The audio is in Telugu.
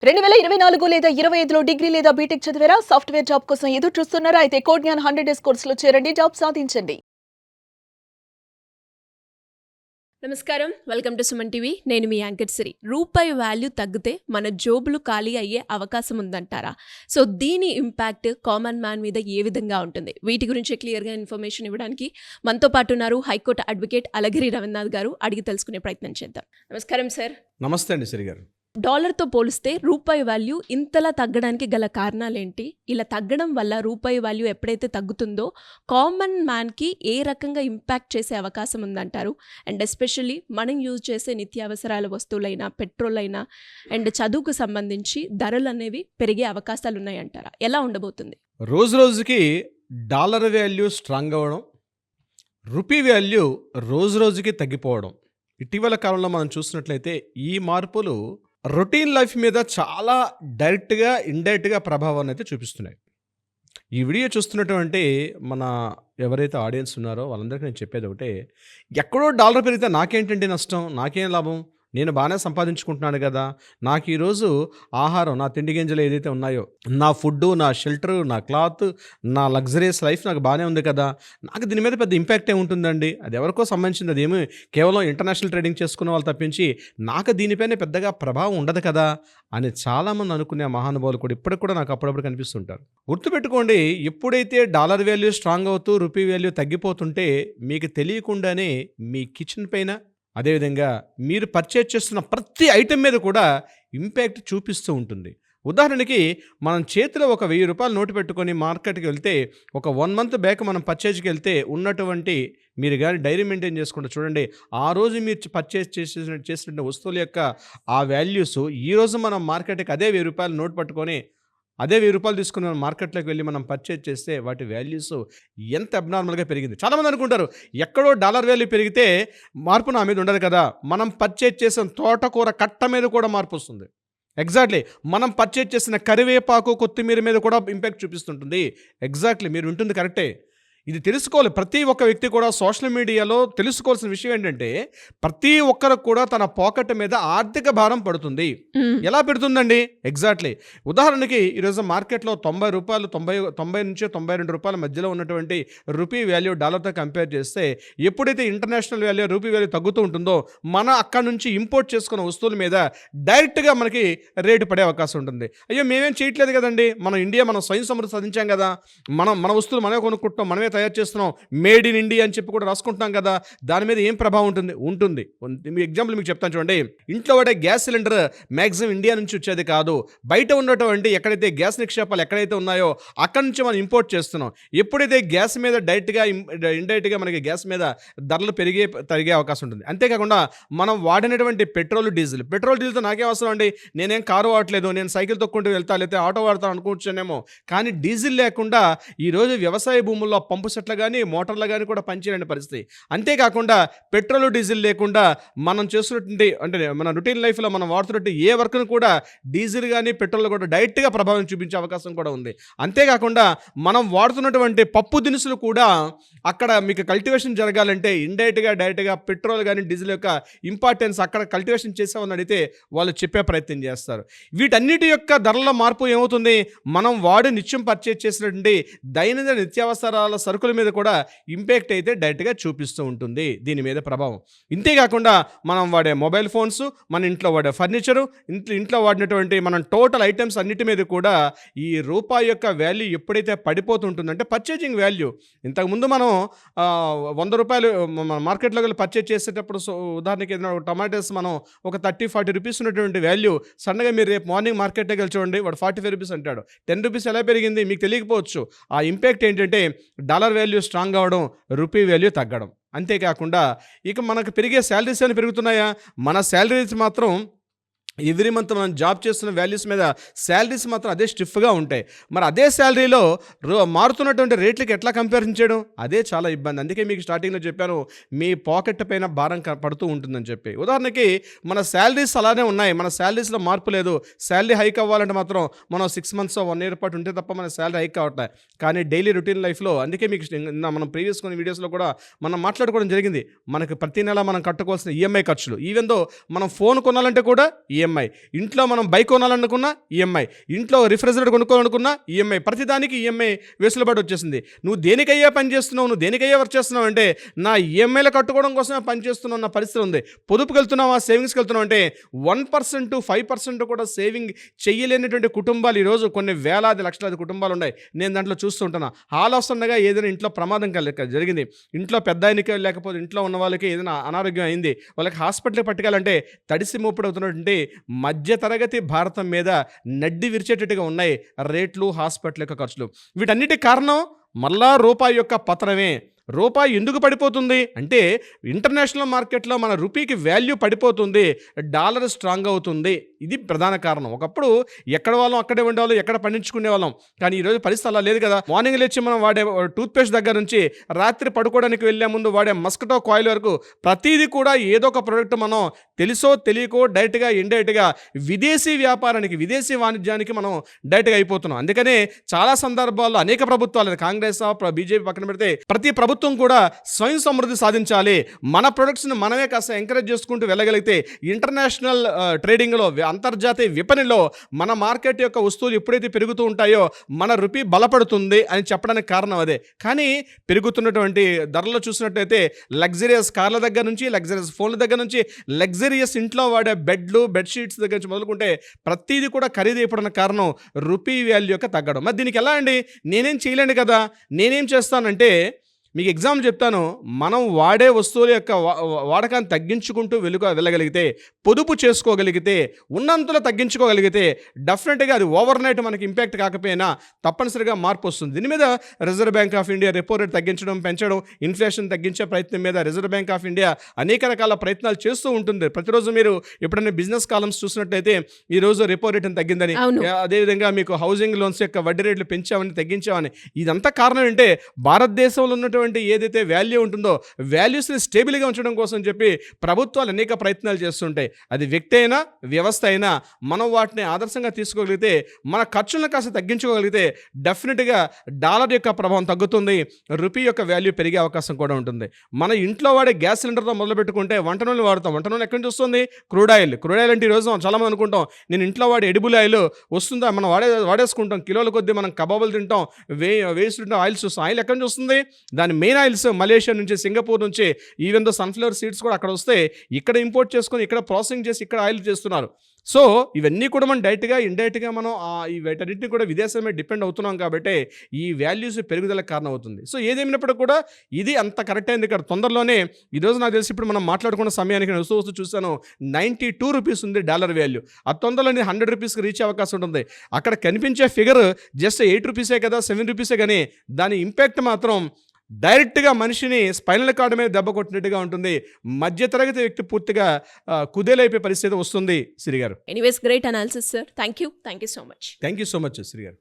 2024 లేదా 25లో డిగ్రీ లేదా బీటెక్ చదివారా? సాఫ్ట్‌వేర్ జాబ్ కోసం ఎదురు చూస్తున్నారా? అయితే కోడ్ జ్ఞాన్ 100 డేస్ కోర్సులో చేరండి. జాబ్ సాధించండి. నమస్కారం, వెల్కమ్ టు సుమన్ టీవీ. నేను మీ యాంకర్ సిరి. రూపాయి వాల్యూ తగ్గితే మన జోబులు ఖాళీ అయ్యే అవకాశం ఉందంటారా? సో దీని ఇంపాక్ట్ కామన్ మ్యాన్ మీద ఏ విధంగా ఉంటుంది? వీటి గురించి క్లియర్గా ఇన్ఫర్మేషన్ ఇవ్వడానికి మనతో పాటు ఉన్నారు హైకోర్టు అడ్వకేట్ అలగిరి రవీంద్రనాథ్ గారు. అడిగి తెలుసుకునే ప్రయత్నం చేద్దాం. నమస్కారం సార్. నమస్తే అండి సిరి గారు. డాలర్తో పోలిస్తే రూపాయి వాల్యూ ఇంతలా తగ్గడానికి గల కారణాలేంటి? ఇలా తగ్గడం వల్ల రూపాయి వాల్యూ ఎప్పుడైతే తగ్గుతుందో కామన్ మ్యాన్కి ఏ రకంగా ఇంపాక్ట్ చేసే అవకాశం ఉందంటారు? అండ్ ఎస్పెషల్లీ మనం యూజ్ చేసే నిత్యావసరాల వస్తువులైనా, పెట్రోల్ అయినా అండ్ చదువుకు సంబంధించి ధరలు అనేవి పెరిగే అవకాశాలు ఉన్నాయంటారా? ఎలా ఉండబోతుంది? రోజు రోజుకి డాలర్ వాల్యూ స్ట్రాంగ్ అవ్వడం, రూపీ వాల్యూ రోజు రోజుకి తగ్గిపోవడం, ఇటీవల కాలంలో మనం చూసినట్లయితే ఈ మార్పులు రొటీన్ లైఫ్ మీద చాలా డైరెక్ట్గా ఇండైరెక్ట్గా ప్రభావాన్ని అయితే చూపిస్తున్నాయి. ఈ వీడియో చూస్తున్నటువంటి మన ఎవరైతే ఆడియన్స్ ఉన్నారో వాళ్ళందరికీ నేను చెప్పేది ఒకటే, ఎక్కడో డాలర్ పెరిగితే నాకేంటండి నష్టం, నాకేం లాభం, నేను బాగానే సంపాదించుకుంటున్నాను కదా, నాకు ఈరోజు ఆహారం, నా తిండి గింజలు ఏదైతే ఉన్నాయో, నా ఫుడ్డు, నా షెల్టరు, నా క్లాత్, నా లగ్జరీస్ లైఫ్ నాకు బాగానే ఉంది కదా, నాకు దీని మీద పెద్ద ఇంపాక్ట్ ఏముంటుందండి, అది ఎవరికో సంబంధించింది, అది ఏమి కేవలం ఇంటర్నేషనల్ ట్రేడింగ్ చేసుకునే వాళ్ళు తప్పించి నాకు దీనిపైన పెద్దగా ప్రభావం ఉండదు కదా అని చాలామంది అనుకునే మహానుభావులు కూడా ఇప్పటికి కూడా నాకు అప్పుడప్పుడు కనిపిస్తుంటారు. గుర్తుపెట్టుకోండి, ఎప్పుడైతే డాలర్ వాల్యూ స్ట్రాంగ్ అవుతూ రూపీ వాల్యూ తగ్గిపోతుంటే మీకు తెలియకుండానే మీ కిచెన్ పైన, అదేవిధంగా మీరు పర్చేజ్ చేస్తున్న ప్రతి ఐటెం మీద కూడా ఇంపాక్ట్ చూపిస్తూ ఉంటుంది. ఉదాహరణకి మనం చేతిలో ఒక 1000 రూపాయలు నోటు పెట్టుకొని మార్కెట్కి వెళ్తే, ఒక 1 మంత్ బ్యాక్ మనం పర్చేజ్కి వెళ్తే ఉన్నటువంటి, మీరు కానీ డైరీ మెయింటైన్ చేసుకుంటే చూడండి, ఆ రోజు మీరు పర్చేజ్ చేసిన వస్తువుల యొక్క ఆ వాల్యూస్ ఈరోజు మనం మార్కెట్కి అదే 1000 రూపాయలు నోటు పట్టుకొని అదే 1000 రూపాయలు తీసుకుని మనం మార్కెట్లోకి వెళ్ళి మనం పర్చేజ్ చేస్తే వాటి వాల్యూస్ ఎంత అబ్నార్మల్గా పెరిగింది. చాలామంది అనుకుంటారు ఎక్కడో డాలర్ వాల్యూ పెరిగితే మార్పు నా మీద ఉండదు కదా, మనం పర్చేజ్ చేసిన తోటకూర కట్ట మీద కూడా మార్పు వస్తుంది. ఎగ్జాక్ట్లీ, మనం పర్చేజ్ చేసిన కరివేపాకు, కొత్తిమీర మీద కూడా ఇంపాక్ట్ చూపిస్తుంటుంది. ఎగ్జాక్ట్లీ, మీరు ఉంటుంది కరెక్టే. ఇది తెలుసుకోవాలి ప్రతి ఒక్క వ్యక్తి కూడా. సోషల్ మీడియాలో తెలుసుకోవాల్సిన విషయం ఏంటంటే, ప్రతి ఒక్కరికి కూడా తన పాకెట్ మీద ఆర్థిక భారం పడుతుంది. ఎలా పెడుతుందండి? ఎగ్జాక్ట్లీ, ఉదాహరణకి ఈరోజు మార్కెట్లో 90 రూపాయలు, 90 నుంచి 92 రూపాయల మధ్యలో ఉన్నటువంటి రూపీ వాల్యూ డాలర్తో కంపేర్ చేస్తే, ఎప్పుడైతే ఇంటర్నేషనల్ వాల్యూ, రూపీ వాల్యూ తగ్గుతూ ఉంటుందో మన అక్కడ నుంచి ఇంపోర్ట్ చేసుకున్న వస్తువుల మీద డైరెక్ట్గా మనకి రేటు పడే అవకాశం ఉంటుంది. అయ్యో మేమేం చేయట్లేదు కదండి, మన ఇండియా, మనం స్వయం సమృద్ధి సాధించాం కదా, మన వస్తువులు మనమే కొనుక్కుంటాం, మనమే తయారు చేస్తున్నాం, మేడ్ ఇన్ ఇండియా అని చెప్పి కూడా రాసుకుంటున్నాం కదా, దాని మీద ఏం ప్రభావం ఉంటుంది? మీ ఎగ్జాంపుల్ మీకు చెప్తాను చూడండి. ఇంట్లో వాడే గ్యాస్ సిలిండర్ మ్యాక్సిమం ఇండియా నుంచి వచ్చేది కాదు, బయట ఉన్నటువంటి ఎక్కడైతే గ్యాస్ నిక్షేపాలు ఎక్కడైతే ఉన్నాయో అక్కడి నుంచి మనం ఇంపోర్ట్ చేస్తున్నాం. ఎప్పుడైతే గ్యాస్ మీద డైరెక్ట్గా ఇండైరెక్ట్గా మనకి గ్యాస్ మీద ధరలు తరిగే అవకాశం ఉంటుంది. అంతేకాకుండా మనం వాడినటువంటి పెట్రోల్ డీజిల్తో నాకేం అవసరం అండి, నేనేం కారు వాడట్లేదు, నేను సైకిల్ తొక్కుంటూ వెళ్తా, లేకపోతే ఆటో వాడతాను అనుకుంటున్నానేమో, కానీ డీజిల్ లేకుండా ఈరోజు వ్యవసాయ భూముల్లో పంపు సెట్లు కానీ మోటార్లు కానీ కూడా పనిచేయలేని పరిస్థితి. అంతేకాకుండా పెట్రోల్ డీజిల్ లేకుండా మనం చేస్తున్నటువంటి, అంటే మన రొటీన్ లైఫ్లో మనం వాడుతున్నట్టు ఏ వర్క్ను కూడా డీజిల్ కానీ పెట్రోల్ కూడా డైరెక్ట్గా ప్రభావం చూపించే అవకాశం కూడా ఉంది. అంతేకాకుండా మనం వాడుతున్నటువంటి పప్పు దినుసులు కూడా అక్కడ మీకు కల్టివేషన్ జరగాలంటే డైరెక్ట్గా పెట్రోల్ కానీ డీజిల్ యొక్క ఇంపార్టెన్స్ అక్కడ కల్టివేషన్ చేసామని అడిగితే వాళ్ళు చెప్పే ప్రయత్నం చేస్తారు. వీటన్నిటి యొక్క ధరల మార్పు ఏమవుతుంది, మనం నిత్యం పర్చేజ్ చేసినటువంటి దైనందిన నిత్యావసరాల సరుకుల మీద కూడా ఇంపాక్ట్ అయితే డైరెక్ట్గా చూపిస్తూ ఉంటుంది, దీని మీద ప్రభావం. ఇంతేకాకుండా మనం వాడే మొబైల్ ఫోన్స్, మన ఇంట్లో వాడే ఫర్నిచరు, ఇంట్లో వాడినటువంటి మనం టోటల్ ఐటమ్స్ అన్నిటి మీద కూడా ఈ రూపాయి యొక్క వాల్యూ ఎప్పుడైతే పడిపోతుంటుందంటే పర్చేజింగ్ వాల్యూ, ఇంతకుముందు మనం 100 రూపాయలు మార్కెట్లోకి వెళ్ళి పర్చేజ్ చేసేటప్పుడు, ఉదాహరణకి ఏదైనా టమాటోస్ మనం ఒక 30-40 రూపీస్ ఉన్నటువంటి వాల్యూ సడన్గా మీరు రేపు మార్నింగ్ మార్కెట్లోకి వెళ్ళి చూడండి, వాడు 45 రూపీస్ అంటాడు. 10 రూపీస్ ఎలా పెరిగింది మీకు తెలియకపోవచ్చు. ఆ ఇంపాక్ట్ ఏంటంటే డాలర్ వాల్యూ స్ట్రాంగ్ అవ్వడం, రూపీ వాల్యూ తగ్గడం. అంతేకాకుండా ఇక మనకు పెరిగే శాలరీస్ అని పెరుగుతున్నాయా, మన శాలరీస్ మాత్రం ఎవ్రీ మంత్ మనం జాబ్ చేస్తున్న వాల్యూస్ మీద శాలరీస్ మాత్రం అదే స్టిఫ్గా ఉంటాయి. మరి అదే శాలరీలో మారుతున్నటువంటి రేట్లకి ఎట్లా కంపారిజన్ చేయడం, అదే చాలా ఇబ్బంది. అందుకే మీకు స్టార్టింగ్లో చెప్పాను, మీ పాకెట్ పైన భారం పడుతూ ఉంటుందని చెప్పి. ఉదాహరణకి మన శాలరీస్ అలానే ఉన్నాయి, మన శాలరీస్లో మార్పు లేదు. శాలరీ హైక్ అవ్వాలంటే మాత్రం మనం 6 months 1 year పాటు ఉంటే తప్ప మన శాలరీ హైక్ అవ్వట్లేదు. కానీ డైలీ రొటీన్ లైఫ్లో, అందుకే మీకు మనం ప్రీవియస్ కొన్ని వీడియోస్లో కూడా మనం మాట్లాడుకోవడం జరిగింది, మనకి ప్రతి నెల మనం కట్టుకోవాల్సిన ఈఎంఐ ఖర్చులు, ఈవెన్ దో మనం ఫోన్ కొనాలంటే కూడా ఈఎంఐ ఈఎంఐ, ఇంట్లో మనం బైక్ కొనాలనుకున్నా ఈఎంఐ, ఇంట్లో రిఫ్రిజిరేటర్ కొనుక్కోవాలనుకున్నా ఈఎంఐ, ప్రతిదానికి ఈఎంఐ వెసులుబాటు వచ్చేసింది. నువ్వు దేనికయ్యా పని చేస్తున్నావు, నువ్వు దేనికయ్యా వర్క్ చేస్తున్నావు అంటే నా ఈఎంఐలు కట్టుకోవడం కోసమే పని చేస్తున్నావు అన్న పరిస్థితి ఉంది. పొదుపుకి వెళ్తున్నావా, సేవింగ్స్కి వెళ్తున్నావు అంటే 1% 5% కూడా సేవింగ్ చేయలేనటువంటి కుటుంబాలు ఈరోజు కొన్ని వేలాది లక్షలాది కుటుంబాలు ఉన్నాయి. నేను దాంట్లో చూస్తూ ఉంటాను. ఆలోచనగా ఏదైనా ఇంట్లో ప్రమాదం జరిగింది, ఇంట్లో పెద్ద ఆయనకి లేకపోతే ఇంట్లో ఉన్న వాళ్ళకి ఏదైనా అనారోగ్యం అయింది, వాళ్ళకి హాస్పిటల్కి పట్టుకెళ్ళాలంటే తడిసి మోపుడవుతున్నటువంటి మధ్యతరగతి భారతం మీద నడ్డి విరిచేటట్టుగా ఉన్నాయి రేట్లు, హాస్పిటల్ యొక్క ఖర్చులు. వీటన్నిటి కారణం మళ్ళా రూపాయి యొక్క పతనమే. రూపాయి ఎందుకు పడిపోతుంది అంటే ఇంటర్నేషనల్ మార్కెట్లో మన రూపీకి వాల్యూ పడిపోతుంది, డాలర్ స్ట్రాంగ్ అవుతుంది. ఇది ప్రధాన కారణం. ఒకప్పుడు ఎక్కడ వాళ్ళం అక్కడే ఉండేవాళ్ళం, ఎక్కడ పండించుకునే వాళ్ళం. కానీ ఈరోజు పరిస్థితి అలా లేదు కదా. మార్నింగ్ లేచి మనం వాడే టూత్పేస్ట్ దగ్గర నుంచి రాత్రి పడుకోవడానికి వెళ్ళే ముందు వాడే మస్కిటో కాయిల్ వరకు ప్రతిదీ కూడా ఏదో ఒక ప్రోడక్ట్ మనం తెలుసో తెలియకో డైరెక్ట్గా ఇండైరెక్ట్గా విదేశీ వ్యాపారానికి, విదేశీ వాణిజ్యానికి మనం డైరెక్ట్గా అయిపోతున్నాం. అందుకనే చాలా సందర్భాల్లో అనేక ప్రభుత్వాలు, కాంగ్రెస్ బీజేపీ పక్కన పెడితే ప్రతి ప్రభుత్వం కూడా స్వయం సమృద్ధి సాధించాలి, మన ప్రొడక్ట్స్ని మనమే కాస్త ఎంకరేజ్ చేసుకుంటూ వెళ్ళగలిగితే ఇంటర్నేషనల్ ట్రేడింగ్లో, అంతర్జాతీయ విపణిలో మన మార్కెట్ యొక్క వస్తువులు ఎప్పుడైతే పెరుగుతూ ఉంటాయో మన రూపీ బలపడుతుంది అని చెప్పడానికి కారణం అదే. కానీ పెరుగుతున్నటువంటి ధరలు చూసినట్టయితే లగ్జరియస్ కార్ల దగ్గర నుంచి, లగ్జరియస్ ఫోన్ల దగ్గర నుంచి, లగ్జరియస్ ఇంట్లో వాడే బెడ్లు, బెడ్షీట్స్ దగ్గర నుంచి మొదలుకుంటే ప్రతిదీ కూడా ఖరీదు అయిపోవడానికి కారణం రూపీ వాల్యూ యొక్క తగ్గడం. మరి దీనికి ఎలా అండి? నేనేం చేయలేను కదా. నేనేం చేస్తానంటే మీకు ఎగ్జాంపుల్ చెప్తాను. మనం వాడే వస్తువుల యొక్క వాడకాన్ని తగ్గించుకుంటూ వెళ్ళగలిగితే, పొదుపు చేసుకోగలిగితే, ఉన్నంతలో తగ్గించుకోగలిగితే డెఫినెట్గా అది ఓవర్ నైట్ మనకి ఇంపాక్ట్ కాకపోయినా తప్పనిసరిగా మార్పు వస్తుంది. దీని మీద reserve bank of India repo rate తగ్గించడం, పెంచడం, ఇన్ఫ్లేషన్ తగ్గించే ప్రయత్నం మీద రిజర్వ్ బ్యాంక్ ఆఫ్ ఇండియా అనేక రకాల ప్రయత్నాలు చేస్తూ ఉంటుంది. ప్రతిరోజు మీరు ఎప్పుడైనా బిజినెస్ కాలమ్స్ చూసినట్టయితే ఈరోజు రెపో రేట్ తగ్గిందని, అదేవిధంగా మీకు హౌసింగ్ లోన్స్ యొక్క వడ్డీ రేట్లు పెంచామని, తగ్గించామని. ఇదంతా కారణం ఏంటంటే భారతదేశంలో ఉన్నటువంటి ఏదైతే వాల్యూ ఉంటుందో వాల్యూస్ని స్టేబుల్గా ఉంచడం కోసం చెప్పి ప్రభుత్వాలు అనేక ప్రయత్నాలు చేస్తుంటాయి. అది వ్యక్తి అయినా వ్యవస్థ అయినా మనం వాటిని ఆదర్శంగా తీసుకోగలిగితే, మన ఖర్చులను కాస్త తగ్గించుకోగలిగితే డెఫినెట్గా డాలర్ యొక్క ప్రభావం తగ్గుతుంది, రూపీ యొక్క వాల్యూ పెరిగే అవకాశం కూడా ఉంటుంది. మన ఇంట్లో వాడే గ్యాస్ సిలిండర్తో మొదలు పెట్టుకుంటే వంట నూనె వాడతాం. వంట నూనె ఎక్కడి నుంచి వస్తుంది? Crude oil. క్రూడ్ ఆయిల్ అంటే ఈరోజు చాలామంది అనుకుంటాం నేను ఇంట్లో వాడే ఎడిబుల్ ఆయిల్ వస్తుందా, మనం వాడేసుకుంటాం. కిలోల కొద్దీ మనం కబాబులు తింటాం, వేస్తుంటాం, ఆయిల్స్ చూస్తాం. ఆయిల్ ఎక్కడి నుంచి వస్తుంది? దాని మెయిన్ ఆయిల్స్ మలేషియా నుంచి, సింగపూర్ నుంచి, ఈవెన్ దో సన్ఫ్లవర్ సీడ్స్ కూడా అక్కడ వస్తే ఇక్కడ ఇంపోర్ట్ చేసుకొని ఇక్కడ ప్రాసెసింగ్ చేసి ఇక్కడ ఆయిల్ చేస్తున్నారు. సో ఇవన్నీ కూడా మనం డైరెక్ట్గా ఇండైరెక్ట్గా మనం ఈ వీటన్నిటిని కూడా విదేశమే డిపెండ్ అవుతున్నాం కాబట్టి ఈ వాల్యూస్ పెరుగుదలకు కారణం అవుతుంది. సో ఏదేమైనప్పుడు కూడా ఇది అంత కరెక్ట్ అయింది. ఇక్కడ తొందరలోనే ఈరోజు నాకు తెలిసి ఇప్పుడు మనం మాట్లాడుకున్న సమయానికి నేను వస్తూ చూసాను 92 రూపీస్ ఉంది డాలర్ వాల్యూ. ఆ తొందరలోనే 100 రూపీస్కి రీచ్ అవకాశం ఉంటుంది. అక్కడ కనిపించే ఫిగర్ జస్ట్ 8 రూపీసే కదా, 7 రూపీసే, కానీ దాని ఇంపాక్ట్ మాత్రం డైరెక్ట్గా మనిషిని స్పైనల్ కార్డు మీద దెబ్బ కొట్టినట్టుగా ఉంటుంది. మధ్యతరగతి వ్యక్తి పూర్తిగా కుదేలైపోయే పరిస్థితి వస్తుంది. శ్రీ గారు, anyways great analysis sir. Thank you so much. Thank you so much Sri గారు.